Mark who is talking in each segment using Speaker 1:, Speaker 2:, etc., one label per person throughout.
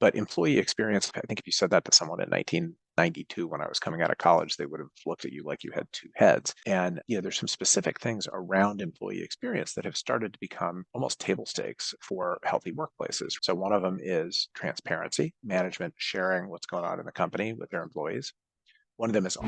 Speaker 1: But employee experience, I think if you said that to someone in 1992 when I was coming out of college, they would have looked at you like you had two heads. And there's some specific things around employee experience that have started to become almost table stakes for healthy workplaces. So one of them is transparency, management sharing what's going on in the company with their employees. One of them is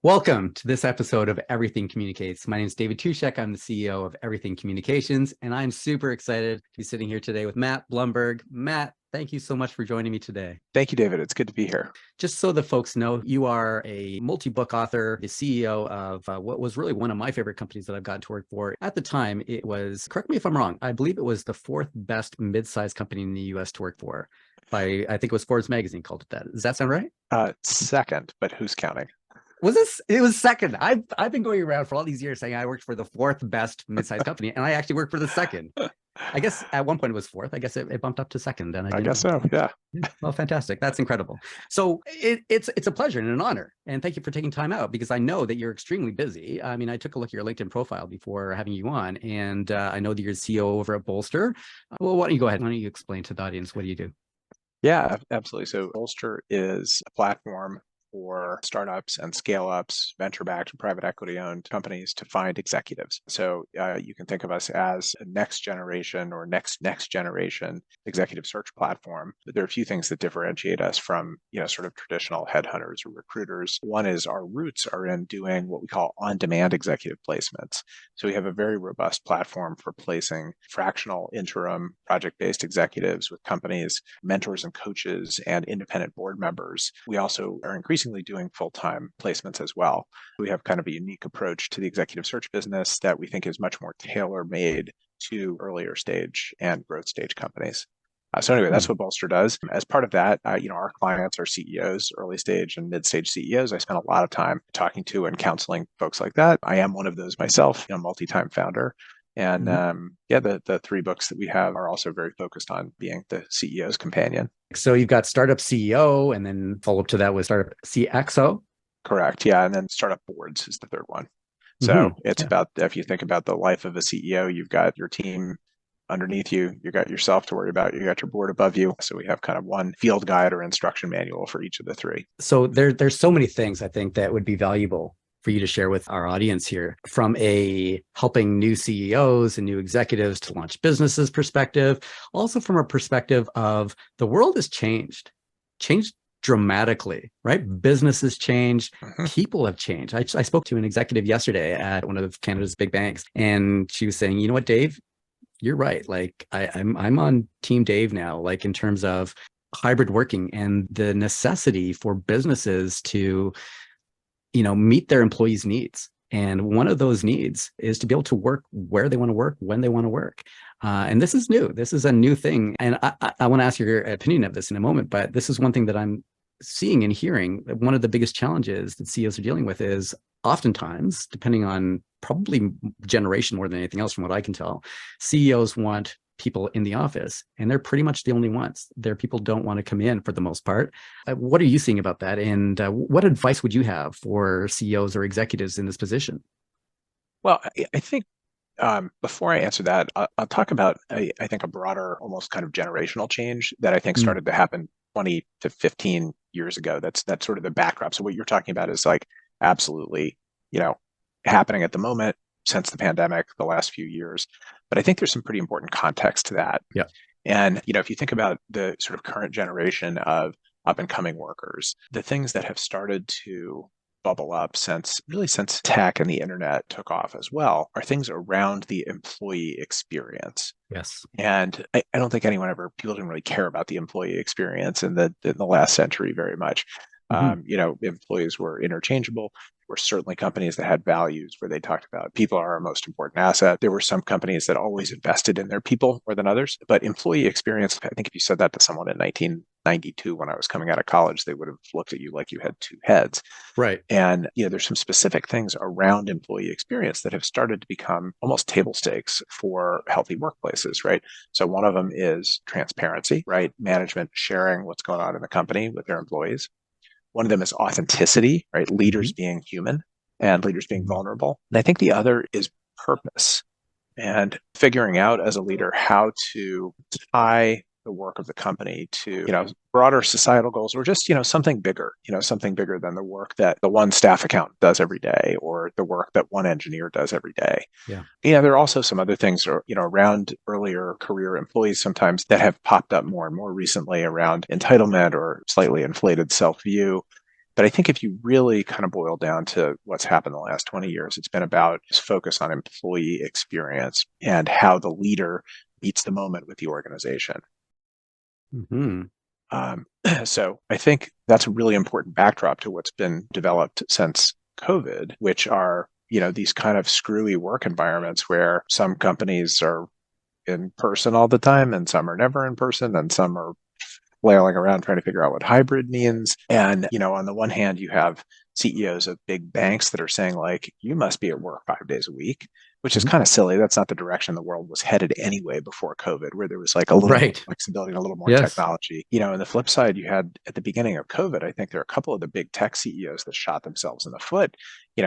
Speaker 2: Welcome to this episode of Everything Communicates. My name is David Tushek. I'm the CEO of Everything Communications, and I'm super excited to be sitting here today with Matt Blumberg. Matt, thank you so much for joining me today.
Speaker 1: Thank you, David. It's good to be here.
Speaker 2: Just so the folks know, you are a multi-book author, the CEO of what was really one of my favorite companies that I've gotten to work for. At the time, it was, correct me if I'm wrong, I believe it was the fourth best mid-sized company in the US to work for. I think it was Forbes magazine called it that. Does that sound right?
Speaker 1: Second, but who's counting?
Speaker 2: It was second. I've been going around for all these years saying I worked for the fourth best mid-sized company, and I actually worked for the second. I guess at one point it was fourth. I guess it bumped up to second. And
Speaker 1: I guess so. Yeah.
Speaker 2: Well, fantastic. That's incredible. So it's a pleasure and an honor. And thank you for taking time out, because I know that you're extremely busy. I mean, I took a look at your LinkedIn profile before having you on, and I know that you're CEO over at Bolster. Well, why don't you go ahead? Why don't you explain to the audience, what do you do?
Speaker 1: Yeah, absolutely. So Bolster is a platform for startups and scale-ups, venture-backed and private equity-owned companies to find executives. So you can think of us as a next generation or next generation executive search platform. But there are a few things that differentiate us from sort of traditional headhunters or recruiters. One is our roots are in doing what we call on-demand executive placements. So we have a very robust platform for placing fractional, interim, project-based executives with companies, mentors and coaches, and independent board members. We also are increasingly doing full-time placements as well. We have kind of a unique approach to the executive search business that we think is much more tailor-made to earlier stage and growth stage companies. So anyway, that's what Bolster does. As part of that, our clients are CEOs, early stage and mid-stage CEOs. I spend a lot of time talking to and counseling folks like that. I am one of those myself, multi-time founder. And the three books that we have are also very focused on being the CEO's companion.
Speaker 2: So you've got Startup CEO, and then follow up to that with Startup CXO.
Speaker 1: Correct. Yeah. And then Startup Boards is the third one. So it's about, if you think about the life of a CEO, you've got your team underneath you, you got yourself to worry about, you got your board above you. So we have kind of one field guide or instruction manual for each of the three.
Speaker 2: So there's so many things I think that would be valuable for you to share with our audience here, from a helping new CEOs and new executives to launch businesses perspective, also from a perspective of the world has changed dramatically, right? Businesses changed, people have changed. I spoke to an executive yesterday at one of Canada's big banks, and she was saying, you know what, Dave, you're right. Like I'm on Team Dave now, like in terms of hybrid working and the necessity for businesses to meet their employees' needs. And one of those needs is to be able to work where they want to work, when they want to work. And this is new. This is a new thing. And I want to ask your opinion of this in a moment, but this is one thing that I'm seeing and hearing. One of the biggest challenges that CEOs are dealing with is oftentimes, depending on probably generation more than anything else from what I can tell, CEOs want people in the office, and they're pretty much the only ones. Their people don't want to come in for the most part. What are you seeing about that? And what advice would you have for CEOs or executives in this position?
Speaker 1: Well, I think before I answer that, I'll talk about, I think, a broader, almost kind of generational change that I think started to happen 20 to 15 years ago. That's sort of the backdrop. So what you're talking about is like absolutely, happening at the moment since the pandemic, the last few years. But I think there's some pretty important context to that.
Speaker 2: Yeah.
Speaker 1: And, if you think about the sort of current generation of up and coming workers, the things that have started to bubble up since tech and the internet took off as well are things around the employee experience.
Speaker 2: Yes.
Speaker 1: And I don't think people didn't really care about the employee experience in the last century very much. Employees were interchangeable. There were certainly companies that had values where they talked about people are our most important asset. There were some companies that always invested in their people more than others. But employee experience, I think if you said that to someone in 1992 when I was coming out of college, they would have looked at you like you had two heads.
Speaker 2: Right.
Speaker 1: And there's some specific things around employee experience that have started to become almost table stakes for healthy workplaces, right? So one of them is transparency, right? Management sharing what's going on in the company with their employees. One of them is authenticity, right? Leaders
Speaker 2: Mhm.
Speaker 1: being human and leaders being
Speaker 2: Mhm.
Speaker 1: vulnerable. And I think the other is purpose and figuring out as a leader how to tie the work of the company to, broader societal goals or just, something bigger than the work that the one staff accountant does every day or the work that one engineer does every day.
Speaker 2: Yeah.
Speaker 1: There are also some other things, around earlier career employees sometimes that have popped up more and more recently around entitlement or slightly inflated self-view. But I think if you really kind of boil down to what's happened the last 20 years, it's been about just focus on employee experience and how the leader meets the moment with the organization.
Speaker 2: Hmm.
Speaker 1: Um, so I think that's a really important backdrop to what's been developed since COVID, which are, these kind of screwy work environments where some companies are in person all the time and some are never in person and some are flailing around trying to figure out what hybrid means. And, on the one hand, you have CEOs of big banks that are saying, like, you must be at work 5 days a week, which is
Speaker 2: Hmm.
Speaker 1: kind of silly. That's not the direction the world was headed anyway before COVID, where there was like a little more
Speaker 2: Right.
Speaker 1: flexibility and a little more
Speaker 2: Yes.
Speaker 1: technology. And the flip side, you had at the beginning of COVID, I think there are a couple of the big tech CEOs that shot themselves in the foot,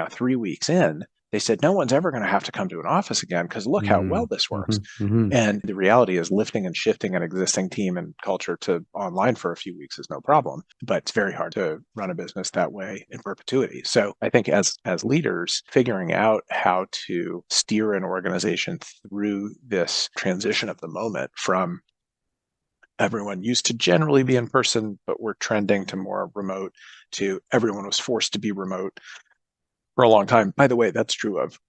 Speaker 1: 3 weeks in. They said, no one's ever going to have to come to an office again because look how well
Speaker 2: Mm.
Speaker 1: this works.
Speaker 2: Mhm. Mhm.
Speaker 1: And the reality is lifting and shifting an existing team and culture to online for a few weeks is no problem, but it's very hard to run a business that way in perpetuity. So I think as leaders, figuring out how to steer an organization through this transition of the moment from everyone used to generally be in person, but we're trending to more remote to everyone was forced to be remote for a long time. By the way, that's true of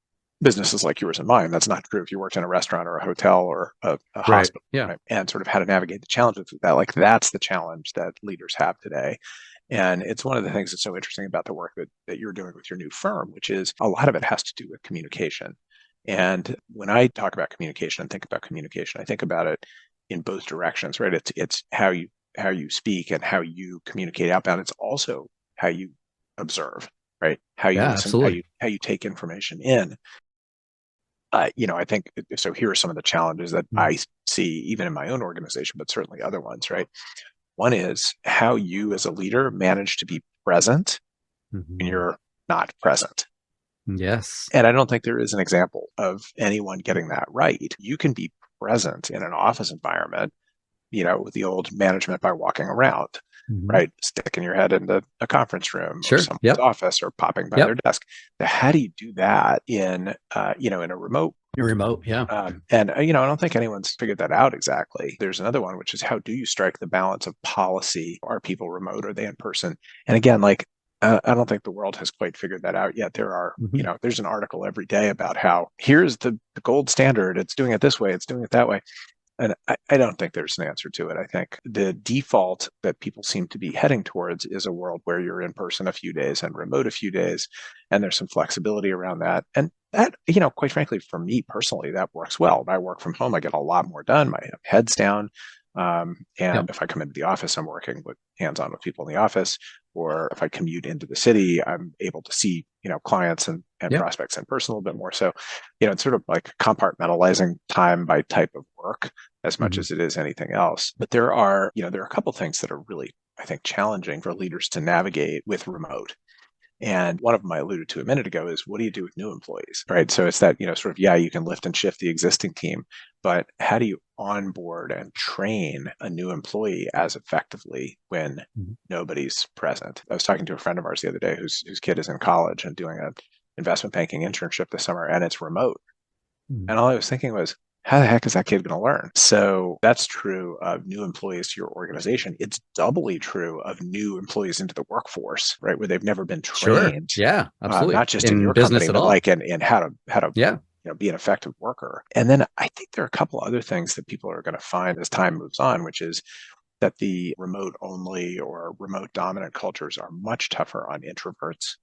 Speaker 1: businesses like yours and mine. That's not true if you worked in a restaurant or a hotel or a
Speaker 2: Right.
Speaker 1: hospital,
Speaker 2: Yeah.
Speaker 1: right? And sort of how to navigate the challenges with that. Like that's the challenge that leaders have today. And it's one of the things that's so interesting about the work that you're doing with your new firm, which is a lot of it has to do with communication. And when I talk about communication and think about communication, I think about it in both directions, right? It's how you speak and how you communicate outbound. It's also how you observe, right? How you
Speaker 2: Yeah,
Speaker 1: listen, how
Speaker 2: absolutely.
Speaker 1: you take information in. I think so. Here are some of the challenges that
Speaker 2: Mm.
Speaker 1: I see, even in my own organization, but certainly other ones, right? One is how you as a leader manage to be present when
Speaker 2: Mhm.
Speaker 1: you're not present.
Speaker 2: Yes.
Speaker 1: And I don't think there is an example of anyone getting that right. You can be present in an office environment, with the old management by walking around,
Speaker 2: Mhm.
Speaker 1: right? Sticking your head into a conference room or
Speaker 2: Sure.
Speaker 1: someone's
Speaker 2: Yep.
Speaker 1: office or popping by their
Speaker 2: Yep.
Speaker 1: desk. Now, how do you do that in a remote
Speaker 2: You're remote. Yeah.
Speaker 1: and I don't think anyone's figured that out exactly. There's another one, which is how do you strike the balance of policy? Are people remote? Are they in person? And again, like, I don't think the world has quite figured that out yet.
Speaker 2: Mhm.
Speaker 1: There's an article every day about how here's the gold standard. It's doing it this way. It's doing it that way. And I don't think there's an answer to it. I think the default that people seem to be heading towards is a world where you're in person a few days and remote a few days, and there's some flexibility around that. And that, quite frankly, for me personally, that works well. I work from home, I get a lot more done. My head's down. And
Speaker 2: Yep.
Speaker 1: if I come into the office, I'm working with hands-on with people in the office. Or if I commute into the city, I'm able to see, clients and
Speaker 2: Yep.
Speaker 1: prospects in person a little bit more. So, it's sort of like compartmentalizing time by type of work as much
Speaker 2: Mhm.
Speaker 1: as it is anything else. But there are a couple things that are really, I think, challenging for leaders to navigate with remote. And one of them I alluded to a minute ago is what do you do with new employees, right? So it's that, sort of, yeah, you can lift and shift the existing team, but how do you onboard and train a new employee as effectively when
Speaker 2: Mhm.
Speaker 1: nobody's present? I was talking to a friend of ours the other day whose kid is in college and doing an investment banking internship this summer, and it's remote.
Speaker 2: Mhm.
Speaker 1: And all I was thinking was, how the heck is that kid going to learn? So that's true of new employees to your organization. It's doubly true of new employees into the workforce, right? Where they've never been
Speaker 2: Sure.
Speaker 1: trained,
Speaker 2: Yeah, absolutely.
Speaker 1: not just in
Speaker 2: In
Speaker 1: your
Speaker 2: business
Speaker 1: company,
Speaker 2: at
Speaker 1: but
Speaker 2: all.
Speaker 1: like in how to
Speaker 2: Yeah.
Speaker 1: be an effective worker. And then I think there are a couple other things that people are going to find as time moves on, which is that the remote only or remote dominant cultures are much tougher on introverts.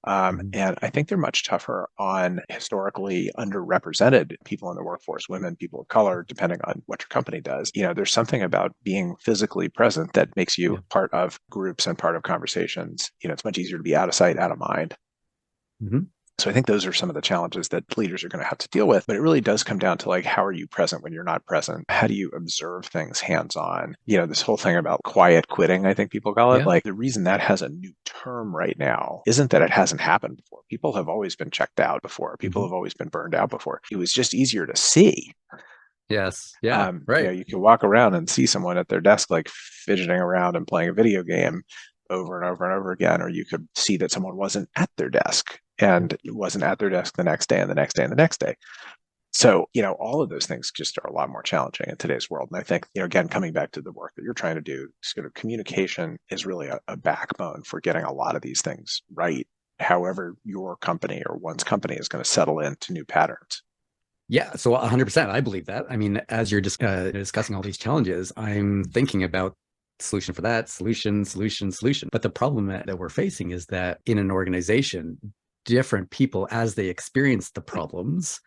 Speaker 2: Mhm.
Speaker 1: And I think they're much tougher on historically underrepresented people in the workforce, women, people of color, depending on what your company does. There's something about being physically present that makes you
Speaker 2: Yeah.
Speaker 1: part of groups and part of conversations. It's much easier to be out of sight, out of mind.
Speaker 2: Mhm.
Speaker 1: So I think those are some of the challenges that leaders are going to have to deal with. But it really does come down to like, how are you present when you're not present? How do you observe things hands-on? This whole thing about quiet quitting, I think people call it.
Speaker 2: Yeah.
Speaker 1: Like the reason that has a new term right now isn't that it hasn't happened before. People have always been checked out before. People have always been burned out before. It was just easier to see.
Speaker 2: Yes. Yeah. Right.
Speaker 1: You can walk around and see someone at their desk, like fidgeting around and playing a video game over and over and over again, or you could see that someone wasn't at their desk and wasn't at their desk the next day and the next day and the next day. So, all of those things just are a lot more challenging in today's world. And I think, again, coming back to the work that you're trying to do, sort of communication is really a backbone for getting a lot of these things right, however your company or one's company is going to settle into new patterns.
Speaker 2: Yeah, so 100%, I believe that. I mean, as you're just discussing all these challenges, I'm thinking about solution for that, solution. But the problem that we're facing is that in an organization, different people, as they experience the problems,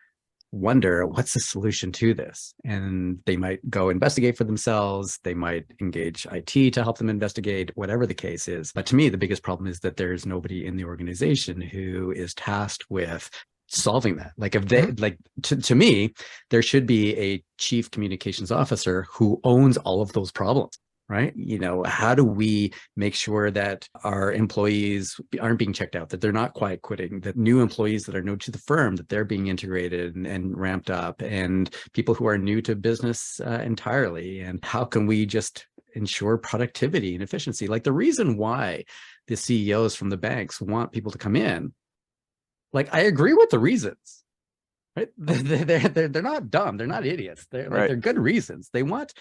Speaker 2: wonder what's the solution to this, and they might go investigate for themselves. They might engage IT to help them investigate, whatever the case is. But to me, the biggest problem is that there's nobody in the organization who is tasked with solving that. Like if they like to me, there should be a chief communications officer who owns all of those problems. Right? How do we make sure that our employees aren't being checked out, that they're not quiet quitting, that new employees that are new to the firm, that they're being integrated and ramped up, and people who are new to business entirely? And how can we just ensure productivity and efficiency? Like the reason why the CEOs from the banks want people to come in, like I agree with the reasons. Right? They're not dumb. They're not idiots. They're good reasons. They want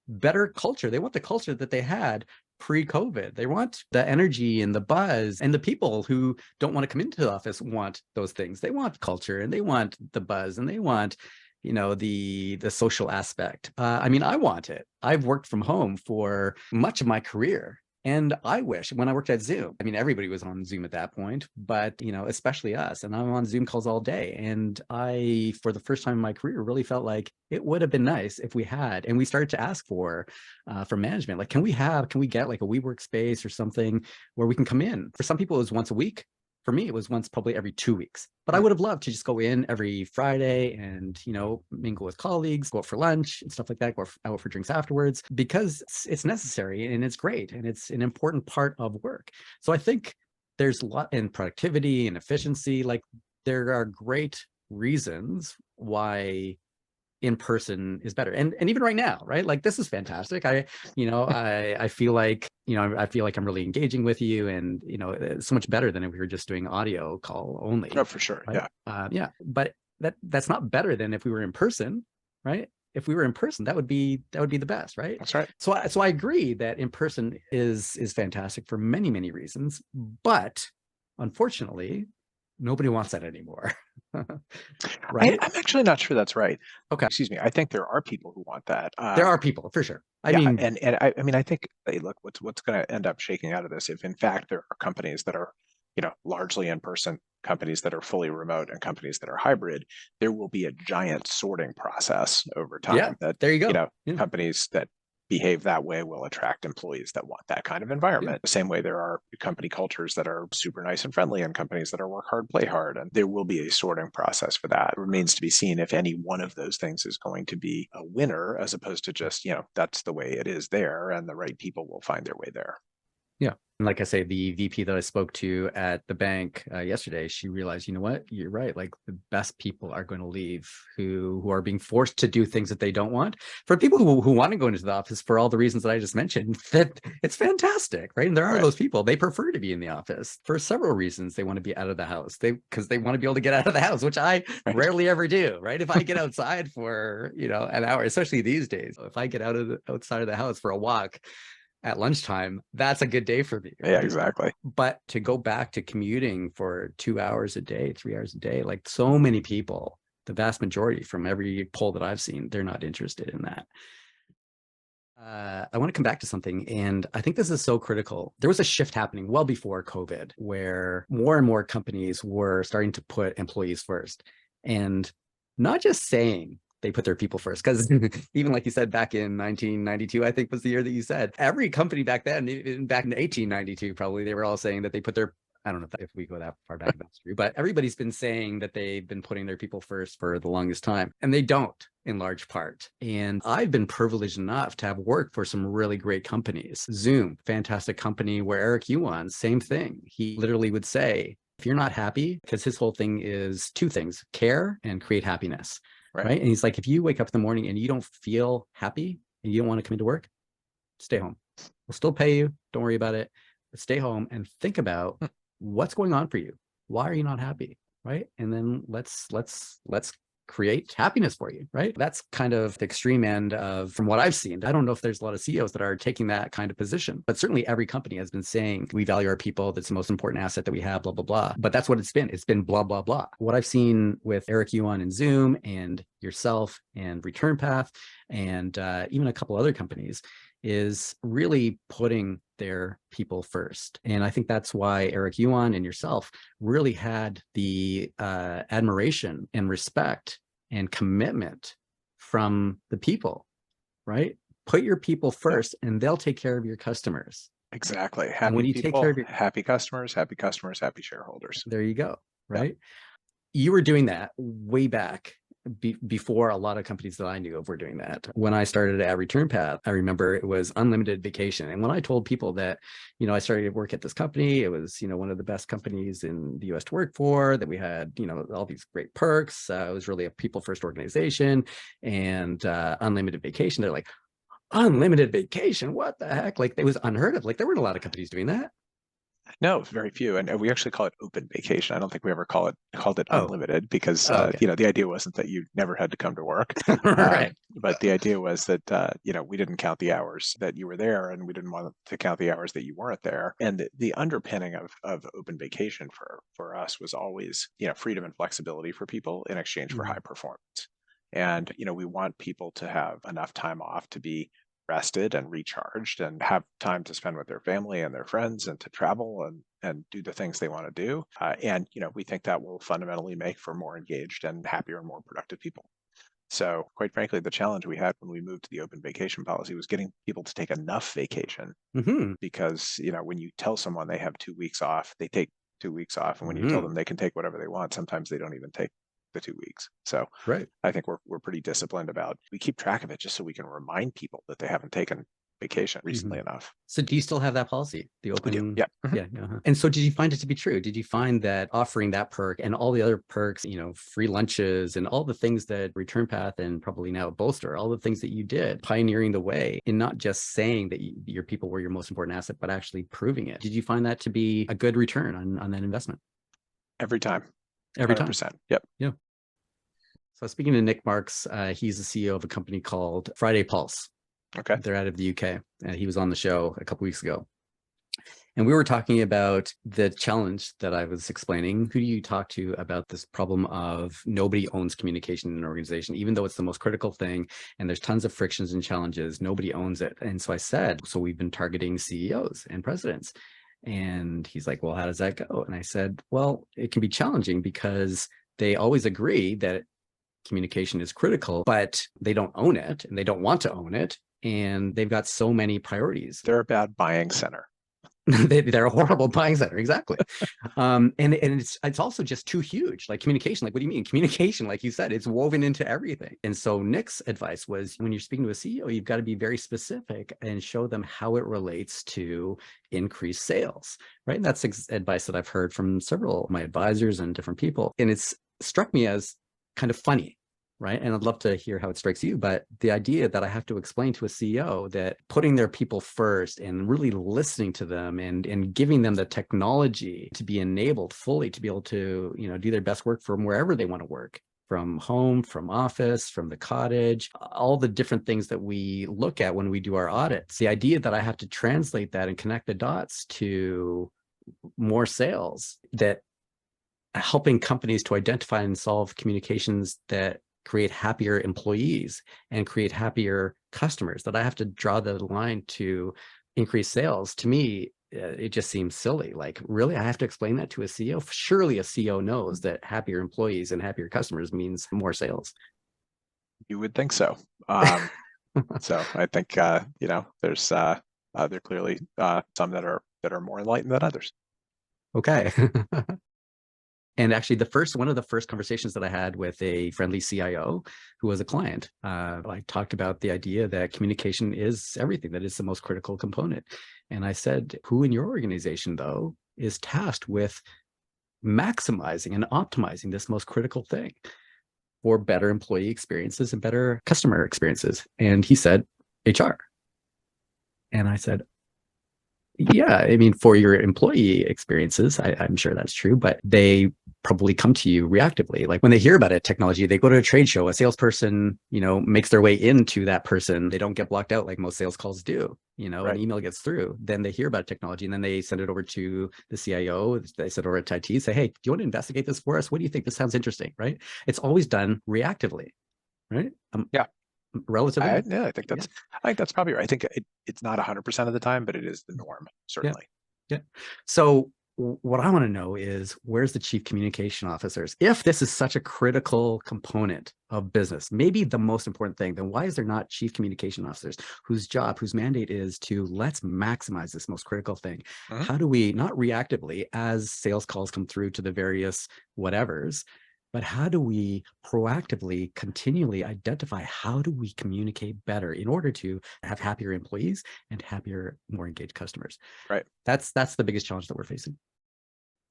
Speaker 2: better culture. They want the culture that they had pre-COVID. They want the energy and the buzz, and the people who don't want to come into the office want those things. They want culture, and they want the buzz, and they want the social aspect. I mean, I want it. I've worked from home for much of my career. And I wish when I worked at Zoom, I mean, everybody was on Zoom at that point, but, especially us, and I'm on Zoom calls all day. And I, for the first time in my career, really felt like it would have been nice if we had, and we started to ask for management, like, can we get like a WeWork space or something where we can come in? For some people, it was once a week. For me, it was once probably every 2 weeks. But I would have loved to just go in every Friday and, mingle with colleagues, go out for lunch and stuff like that, go out for drinks afterwards, because it's necessary and it's great and it's an important part of work. So I think there's a lot in productivity and efficiency. Like there are great reasons why in person is better. And even right now, right? Like this is fantastic. I feel like, I'm really engaging with you, and, it's so much better than if we were just doing audio call only.
Speaker 1: Oh, for sure.
Speaker 2: Right?
Speaker 1: Yeah.
Speaker 2: But that's not better than if we were in person, right? If we were in person, that would be the best, right?
Speaker 1: That's right.
Speaker 2: So I agree that in person is fantastic for many, many reasons, but unfortunately, nobody wants that anymore. Right?
Speaker 1: I'm actually not sure that's right.
Speaker 2: Okay.
Speaker 1: Excuse me. I think there are people who want that.
Speaker 2: There are people for sure. I
Speaker 1: mean, I think, hey, look, what's going to end up shaking out of this, if in fact there are companies that are, largely in person, companies that are fully remote, and companies that are hybrid, there will be a giant sorting process over time.
Speaker 2: Yeah,
Speaker 1: that
Speaker 2: there you go.
Speaker 1: Companies that behave that way will attract employees that want that kind of environment. The same way there are company cultures that are super nice and friendly, and companies that are work hard, play hard. And there will be a sorting process for that. It remains to be seen if any one of those things is going to be a winner, as opposed to just, that's the way it is there, and the right people will find their way there.
Speaker 2: Yeah. And like I say, the VP that I spoke to at the bank yesterday, she realized, you know what, you're right. Like the best people are going to leave who are being forced to do things that they don't want. For people who want to go into the office for all the reasons that I just mentioned, that it's fantastic, right? And there are those people, they prefer to be in the office for several reasons. They want to be out of the house because they want to be able to get out of the house, which I rarely ever do, right? If I get outside for, an hour, especially these days, if I get outside of the house for a walk at lunchtime, that's a good day for me.
Speaker 1: Right? Yeah, exactly.
Speaker 2: But to go back to commuting for 2 hours a day, 3 hours a day, like so many people, the vast majority from every poll that I've seen, they're not interested in that. I want to come back to something, and I think this is so critical. There was a shift happening well before COVID where more and more companies were starting to put employees first, and not just saying they put their people first, because even like you said, back in 1992, I think was the year that you said, every company back then, even back in 1892, probably they were all saying that they put their I don't know if we go that far back in history, but everybody's been saying that they've been putting their people first for the longest time, and they don't in large part. And I've been privileged enough to have worked for some really great companies. Zoom, fantastic company where Eric Yuan, same thing. He literally would say, if you're not happy, because his whole thing is two things, care and create happiness, right? And he's like, if you wake up in the morning and you don't feel happy and you don't want to come into work, stay home. We'll still pay you. Don't worry about it. But stay home and think about what's going on for you. Why are you not happy? Right. And then let's create happiness for you. Right. That's kind of the extreme end of from what I've seen. I don't know if there's a lot of CEOs that are taking that kind of position, but certainly every company has been saying we value our people. That's the most important asset that we have, blah, blah, blah. But that's what it's been. It's been blah, blah, blah. What I've seen with Eric Yuan and Zoom and yourself and ReturnPath and even a couple other companies is really putting their people first. And I think that's why Eric Yuan and yourself really had the admiration and respect and commitment from the people, right? Put your people first and they'll take care of your customers.
Speaker 1: Exactly.
Speaker 2: And
Speaker 1: Happy
Speaker 2: when you
Speaker 1: people,
Speaker 2: take care of your
Speaker 1: happy customers, happy shareholders.
Speaker 2: there you go, right? You were doing that way back before a lot of companies that I knew of were doing that. When I started at ReturnPath, I remember it was unlimited vacation. And when I told people that, I started to work at this company, it was, one of the best companies in the US to work for, that we had, all these great perks. It was really a people first organization and unlimited vacation. They're like, unlimited vacation? What the heck? Like, it was unheard of. Like, there weren't a lot of companies doing that.
Speaker 1: No, very few. And we actually call it open vacation. I don't think we ever called it unlimited because,
Speaker 2: okay.
Speaker 1: the idea wasn't that you never had to come to work.
Speaker 2: Right.
Speaker 1: But the idea was that, we didn't count the hours that you were there and we didn't want to count the hours that you weren't there. And the underpinning of open vacation for us was always, freedom and flexibility for people in exchange for high performance. And, we want people to have enough time off to be rested and recharged and have time to spend with their family and their friends and to travel and do the things they want to do. And we think that will fundamentally make for more engaged and happier and more productive people. So quite frankly, the challenge we had when we moved to the open vacation policy was getting people to take enough vacation because, when you tell someone they have 2 weeks off, they take 2 weeks off. And when you tell them they can take whatever they want, sometimes they don't even take the 2 weeks. So I think we're pretty disciplined about, we keep track of it just so we can remind people that they haven't taken vacation recently enough.
Speaker 2: So do you still have that policy? The open?
Speaker 1: Yeah.
Speaker 2: Yeah. And so did you find it to be true? Did you find that offering that perk and all the other perks, free lunches and all the things that ReturnPath and probably now Bolster, all the things that you did, pioneering the way in not just saying that your people were your most important asset, but actually proving it? Did you find that to be a good return on that investment?
Speaker 1: Every time.
Speaker 2: Every
Speaker 1: 100%.
Speaker 2: time.
Speaker 1: Yep.
Speaker 2: Yeah. So speaking to Nick Marks, he's the CEO of a company called Friday Pulse.
Speaker 1: Okay.
Speaker 2: They're out of the UK. He was on the show a couple weeks ago. And we were talking about the challenge that I was explaining. Who do you talk to about this problem of nobody owns communication in an organization, even though it's the most critical thing and there's tons of frictions and challenges, nobody owns it. And so I said, so we've been targeting CEOs and presidents. And he's like, well, how does that go? And I said, well, it can be challenging because they always agree that communication is critical, but they don't own it and they don't want to own it. And they've got so many priorities.
Speaker 1: They're a bad buying center.
Speaker 2: They're a horrible buying center. Exactly. And it's also just too huge. Like communication, like, what do you mean? Communication, like you said, it's woven into everything. And so Nick's advice was, when you're speaking to a CEO, you've got to be very specific and show them how it relates to increased sales, right? And that's advice that I've heard from several of my advisors and different people. And it's struck me as kind of funny, right? And I'd love to hear how it strikes you. But the idea that I have to explain to a CEO that putting their people first and really listening to them and giving them the technology to be enabled fully to be able to, do their best work from wherever they want to work, from home, from office, from the cottage, all the different things that we look at when we do our audits. The idea that I have to translate that and connect the dots to more sales, that helping companies to identify and solve communications that create happier employees and create happier customers, that I have to draw the line to increase sales. To me, it just seems silly. Like, really, I have to explain that to a CEO? Surely a CEO knows that happier employees and happier customers means more sales.
Speaker 1: You would think so. So I think, there's there are clearly some that are more enlightened than others.
Speaker 2: Okay. And actually, one of the first conversations that I had with a friendly CIO who was a client, I talked about the idea that communication is everything, that is the most critical component. And I said, who in your organization, though, is tasked with maximizing and optimizing this most critical thing for better employee experiences and better customer experiences? And he said, HR. And I said, yeah, I mean, for your employee experiences, I'm sure that's true, but they probably come to you reactively. Like when they hear about a technology, they go to a trade show, a salesperson, makes their way into that person. They don't get blocked out like most sales calls do. An email gets through, then they hear about technology and then they send it over to the CIO. They send it over to IT, say, hey, do you want to investigate this for us? What do you think? This sounds interesting, right? It's always done reactively, right?
Speaker 1: Yeah.
Speaker 2: Relatively.
Speaker 1: I think that's probably right. I think it's not 100% of the time, but it is the norm, certainly.
Speaker 2: Yeah. So what I want to know is, where's the chief communication officers? If this is such a critical component of business, maybe the most important thing, then why is there not chief communication officers whose mandate is to let's maximize this most critical thing? Mm-hmm. How do we, not reactively as sales calls come through to the various whatevers, but how do we proactively, continually identify how do we communicate better in order to have happier employees and happier, more engaged customers?
Speaker 1: Right.
Speaker 2: That's the biggest challenge that we're facing.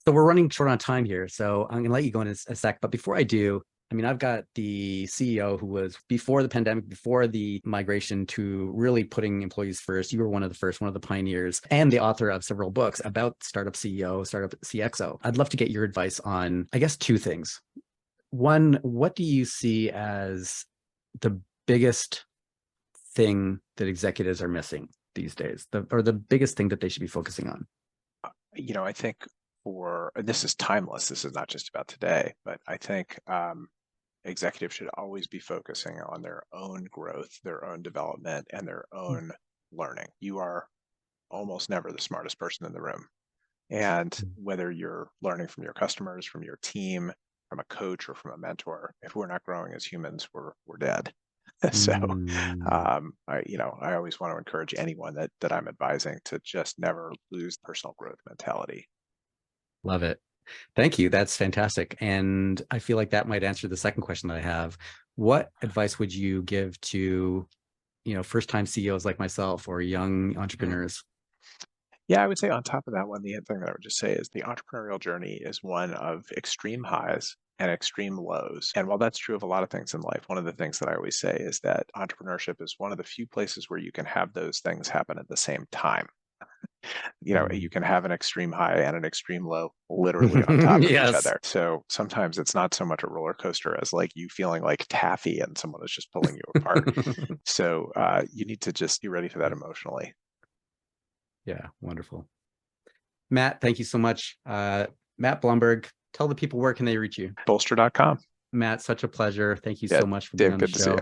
Speaker 2: So we're running short on time here. So I'm going to let you go in a sec. But before I do, I mean, I've got the CEO who was before the pandemic, before the migration to really putting employees first. You were one of the first, one of the pioneers, and the author of several books about startup CEO, startup CXO. I'd love to get your advice on, I guess, two things. One, what do you see as the biggest thing that executives are missing these days, or the biggest thing that they should be focusing on?
Speaker 1: I think and this is timeless, this is not just about today, but I think executives should always be focusing on their own growth, their own development, and their own learning. You are almost never the smartest person in the room. And whether you're learning from your customers, from your team, from a coach, or from a mentor, if we're not growing as humans, we're dead. So I always want to encourage anyone that I'm advising to just never lose personal growth mentality.
Speaker 2: Love it. Thank you. That's fantastic. And I feel like that might answer the second question that I have. What advice would you give to, first-time CEOs like myself or young entrepreneurs?
Speaker 1: Yeah, I would say on top of that one, the thing that I would just say is the entrepreneurial journey is one of extreme highs and extreme lows. And while that's true of a lot of things in life, one of the things that I always say is that entrepreneurship is one of the few places where you can have those things happen at the same time. You can have an extreme high and an extreme low literally on top of each other. So sometimes it's not so much a roller coaster as like you feeling like taffy and someone is just pulling you apart. So you need to just be ready for that emotionally.
Speaker 2: Yeah, wonderful. Matt, thank you so much. Matt Blumberg, tell the people where can they reach you?
Speaker 1: Bolster.com.
Speaker 2: Matt, such a pleasure. Thank you so much for being on the show.